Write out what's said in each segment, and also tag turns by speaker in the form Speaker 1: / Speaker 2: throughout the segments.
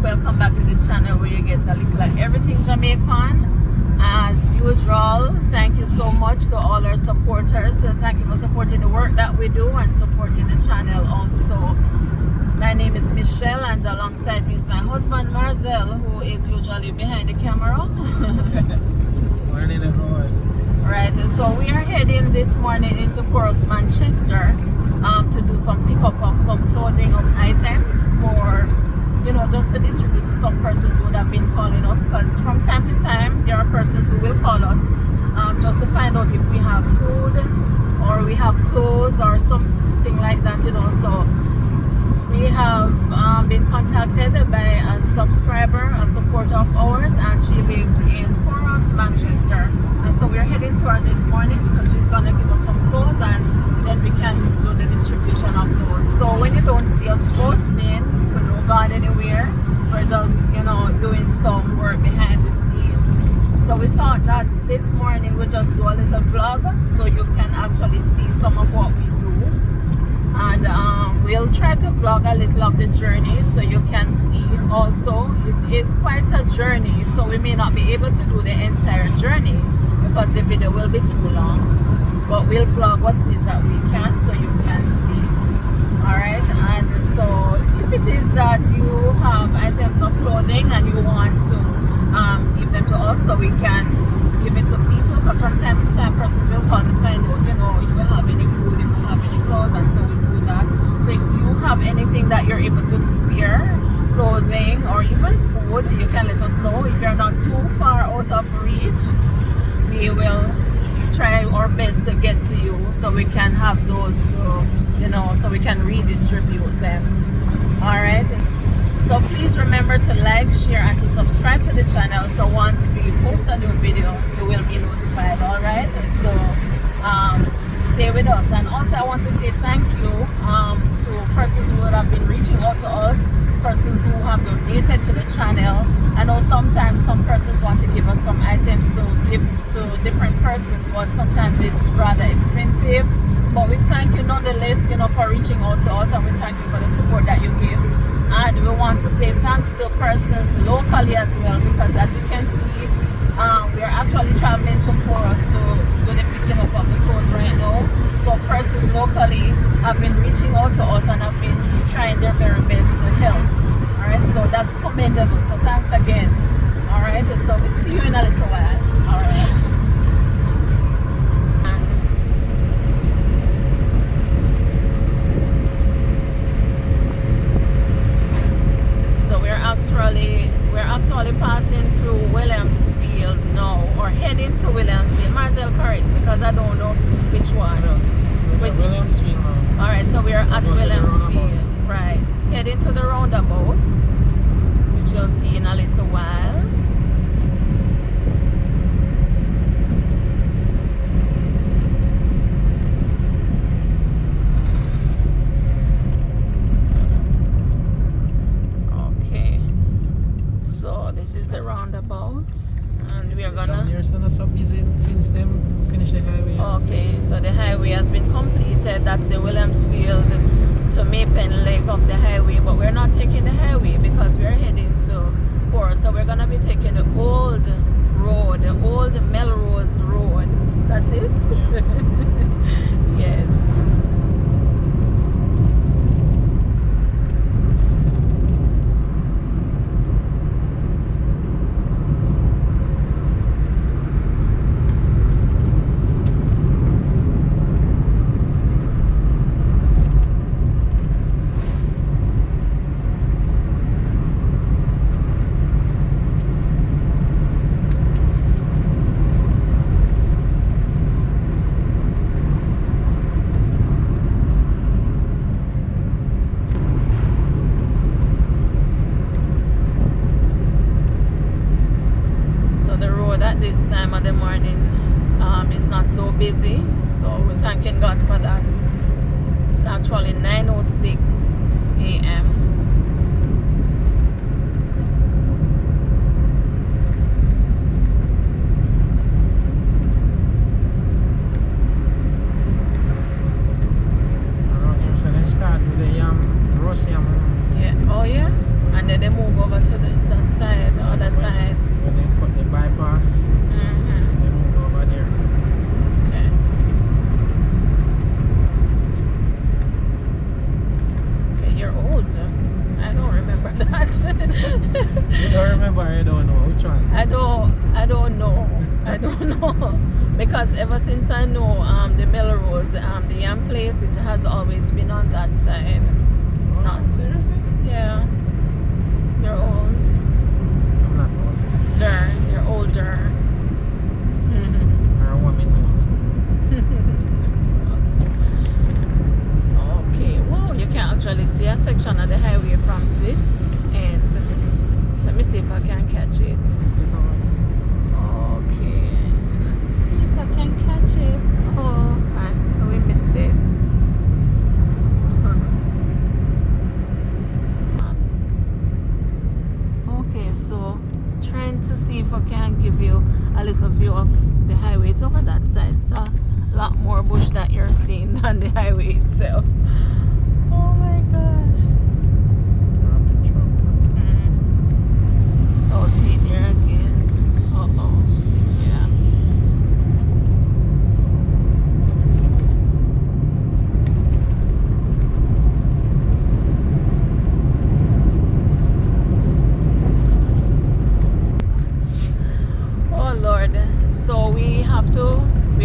Speaker 1: welcome back to the channel where you get a little like everything Jamaican. As usual, thank you so much to all our supporters. So thank you for supporting the work that we do and supporting the channel also. My name is Michelle, and alongside me is my husband Marcel, who is usually behind the camera.
Speaker 2: Morning everyone.
Speaker 1: Right, so we are heading this morning into Porus, Manchester, to do some pickup of some clothing of items for, you know, just to distribute to some persons who would have been calling us, because from time to time there are persons who will call us just to find out if we have food or we have clothes or something like that, you know. So we have been contacted by a subscriber, a supporter of ours, and she lives in Porus, Manchester. And so we're heading to her this morning because she's gonna give us some clothes, and then we can do the distribution of those. So when you don't see us posting, we're not going anywhere. We're just, you know, doing some work behind the scenes. So we thought that this morning we'll just do a little vlog so you can actually see some of what we do. And we'll try to vlog a little of the journey so you can see. Also, it is quite a journey, so we may not be able to do the entire journey because the video will be too long, but we'll vlog what it is that we can so you can see. Alright, and so if it is that you have items of clothing and you want to give them to us so we can give it to people, because from time to time persons will call to find out, you know, if we have any food, if we have any clothes, and so we do that. So if you have anything that you're able to spare, clothing or even food, you can let us know. If you're not too far out of reach, we will try our best to get to you so we can have those to, you know, so we can redistribute them. All right, so please remember to like, share, and to subscribe to the channel, so once we post a new video you will be notified. All right, so stay with us. And also I want to say thank you to persons who have been reaching out to us, persons who have donated to the channel. I know sometimes some persons want to give us some items to give to different persons, but sometimes it's rather expensive. But we thank you nonetheless, you know, for reaching out to us, and we thank you for the support that you give. And we want to say thanks to persons locally as well, because as you can see, we are actually traveling to Porus to do the picking up of the clothes right now. So persons locally have been reaching out to us and have been trying their very best to help. Alright, so that's commendable. So thanks again. Alright, so we'll see you in a little while. Alright. So we're actually passing through Williamsfield now, or heading to Williamsfield. Marcel, correct, because I don't know which one.
Speaker 2: Williamsfield now.
Speaker 1: Alright, so we are at Williamsfield. Right. Heading to the roundabout, which you'll see in a little while. Okay. So this is the roundabout, and we are gonna.
Speaker 2: Down here, so not so busy since them finish the highway.
Speaker 1: Okay, so the highway has been completed. That's the Williamsfield to Mapen leg of the highway, but we're not taking the highway because we're heading to Porus. So we're gonna be taking the old road, the old Melrose Road. That's it?
Speaker 2: Yeah.
Speaker 1: Yes. At this time of the morning is not so busy, so we're thanking God for that. It's actually 9:06 a.m.
Speaker 2: Around here, so they start with the roast yam.
Speaker 1: Yeah. Oh yeah, and then they move over to the other side.
Speaker 2: When they cut the bypass,
Speaker 1: Mm-hmm.
Speaker 2: they move over there.
Speaker 1: Okay. Okay, you're old. I don't remember that.
Speaker 2: You don't remember? I don't know which one.
Speaker 1: I don't know. I don't know. Because ever since I know the Melrose, the Yam place, it has always been on that side.
Speaker 2: Oh,
Speaker 1: Not
Speaker 2: seriously?
Speaker 1: yeah. You're old.
Speaker 2: I'm not old.
Speaker 1: You're older.
Speaker 2: Or a woman.
Speaker 1: Okay, wow, you can actually see a section of the highway from this end. Let me see if I can catch it. Okay, let me see if I can catch it. Oh, we missed it. Okay, so trying to see if I can give you a little view of the highway. It's over that side. It's a lot more bush that you're seeing than the highway itself. Oh my gosh. Oh, see it there again. Uh-oh. Yeah. Oh Lord. So we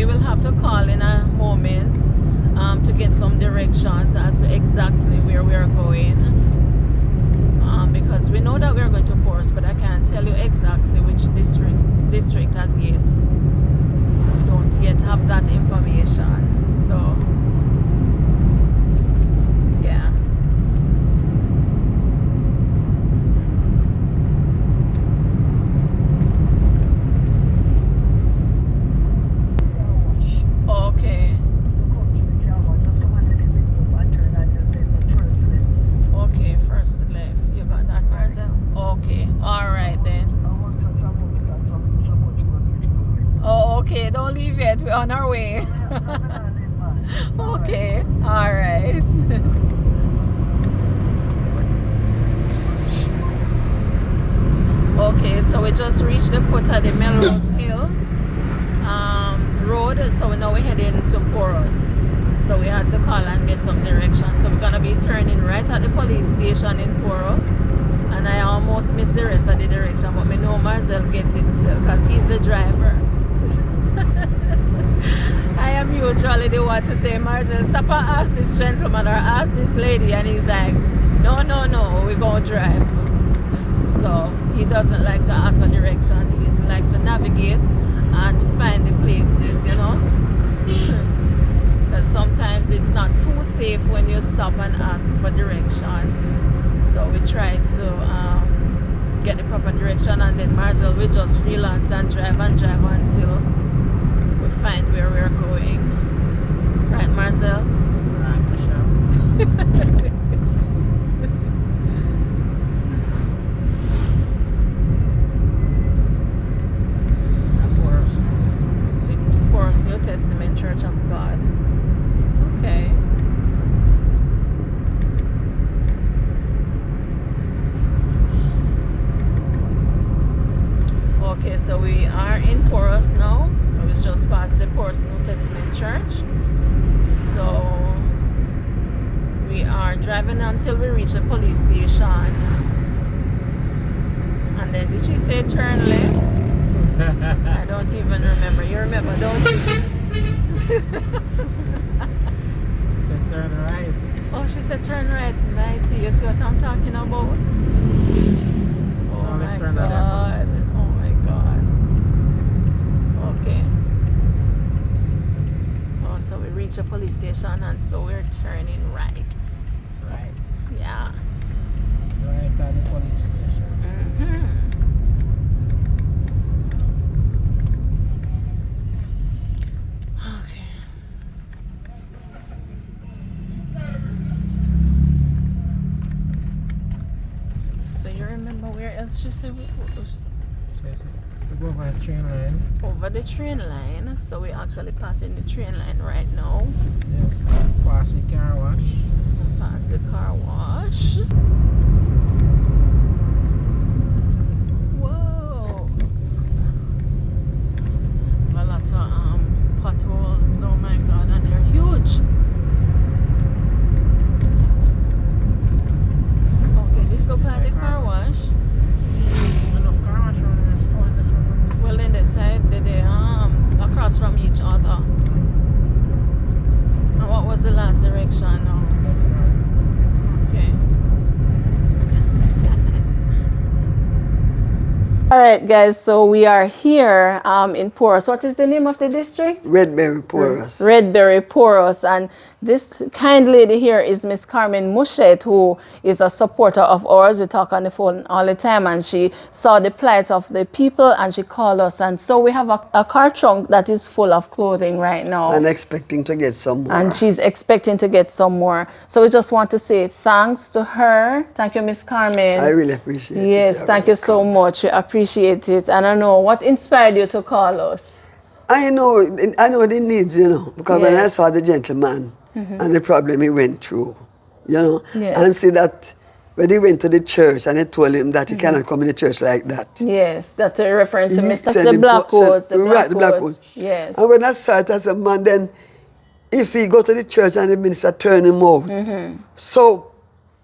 Speaker 1: will have to call in a moment to get some directions as to exactly where we are going. Because we know that we're going to Porus, but I can't tell you exactly which district as yet. We don't yet have that information. So yeah. Okay. Okay, first left. You got that, Marcel? Okay. Alright then. Oh, okay. Don't leave yet. We're on our way. Okay. Alright. Okay, so we just reached the foot of the Melrose Hill road. So now we're heading to Porus. So we had to call and get some direction. So we're gonna be turning right at the police station in Porus. And I almost missed the rest of the direction, but me know Marcel get it still because he's the driver. I am usually the one to say, Marcel, stop and ask this gentleman or ask this lady, and he's like, no, we're gonna drive. So he doesn't like to ask for direction. He likes to navigate and find the places, you know. Because sometimes it's not too safe when you stop and ask for direction. So we try to get the proper direction, and then Marcel will just freelance and drive until we find where we're going. Right, Marcel?
Speaker 2: Right, Michelle.
Speaker 1: Porus New Testament Church of God. Okay. Okay, so we are in Porus now. We was just past the Porus New Testament Church. So we are driving until we reach the police station. And then did she say turn left? I don't even remember. You remember, don't you?
Speaker 2: Said turn right.
Speaker 1: Oh, she said turn right. Mighty, you see what I'm talking about? Oh
Speaker 2: Now
Speaker 1: my
Speaker 2: let's turn that
Speaker 1: God. Oh my God. Okay. Oh, so we reached the police station, and so we're turning right.
Speaker 2: Right.
Speaker 1: Yeah.
Speaker 2: Right at the police station.
Speaker 1: Mm-hmm. Okay. So you remember where else she said we
Speaker 2: go over the train line.
Speaker 1: over the train line? So we're actually passing the train line right now.
Speaker 2: Yeah. Past the car wash.
Speaker 1: Past the car wash. Whoa. All right, guys, so we are here in Porus. What is the name of the district?
Speaker 3: Redberry Porus.
Speaker 1: Redberry Porus. And this kind lady here is Miss Carmen Mushet, who is a supporter of ours. We talk on the phone all the time, and she saw the plight of the people, and she called us. And so we have a car trunk that is full of clothing right now.
Speaker 3: And expecting to get some more.
Speaker 1: And she's expecting to get some more. So we just want to say thanks to her. Thank you, Miss Carmen.
Speaker 3: I really appreciate it.
Speaker 1: Yes, thank you so much. We appreciate it. And I know what inspired you to call us.
Speaker 3: I know the needs, you know, because when I saw the gentleman and the problem he went through, you know, and see that when he went to the church and they told him that he cannot come in the church like that.
Speaker 1: Yes, that's a reference to
Speaker 3: He
Speaker 1: Mr.
Speaker 3: said
Speaker 1: The
Speaker 3: him
Speaker 1: Black
Speaker 3: to- said-
Speaker 1: Coats.
Speaker 3: Right, the Black Coats.
Speaker 1: Yes.
Speaker 3: And when I saw it as a man, then if he go to the church and the minister turn him out, so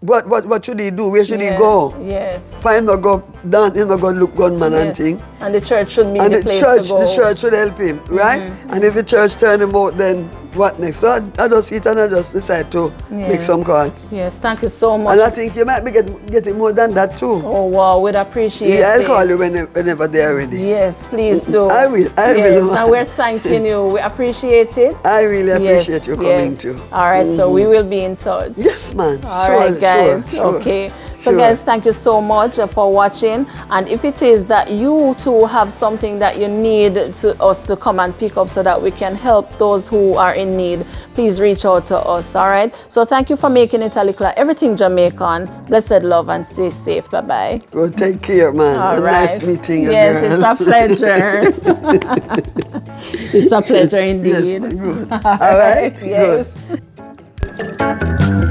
Speaker 3: what should he do? Where should he go?
Speaker 1: Yes.
Speaker 3: For him not go down, him not go look gunman and thing.
Speaker 1: And the church should be
Speaker 3: And
Speaker 1: the
Speaker 3: the
Speaker 1: place
Speaker 3: church,
Speaker 1: to go.
Speaker 3: the church should help him, right? And if the church turn him out, then what next? So I just eat and I just decide to make some calls.
Speaker 1: Yes, thank you so much.
Speaker 3: And I think you might be getting more than that too.
Speaker 1: Oh, wow, we'd appreciate
Speaker 3: Yeah, I'll
Speaker 1: it.
Speaker 3: call you whenever they're ready.
Speaker 1: Yes, please do.
Speaker 3: I will.
Speaker 1: Yes, and we're thanking you. We appreciate it.
Speaker 3: I really appreciate you coming too.
Speaker 1: All right, so we will be in touch.
Speaker 3: Yes, man.
Speaker 1: All right, guys.
Speaker 3: Sure.
Speaker 1: Okay. So,
Speaker 3: Sure.
Speaker 1: guys, thank you so much for watching. And if it is that you too have something that you need us to come and pick up so that we can help those who are in need, please reach out to us. All right. So, thank you for making it a Likkle Everything Jamaican. Blessed love and stay safe. Bye bye.
Speaker 3: Well, take care, man.
Speaker 1: All right.
Speaker 3: Nice meeting you.
Speaker 1: Yes,
Speaker 3: girl.
Speaker 1: it's a pleasure. It's a pleasure
Speaker 3: Yes,
Speaker 1: indeed.
Speaker 3: good. All right.
Speaker 1: Yes.
Speaker 3: Good.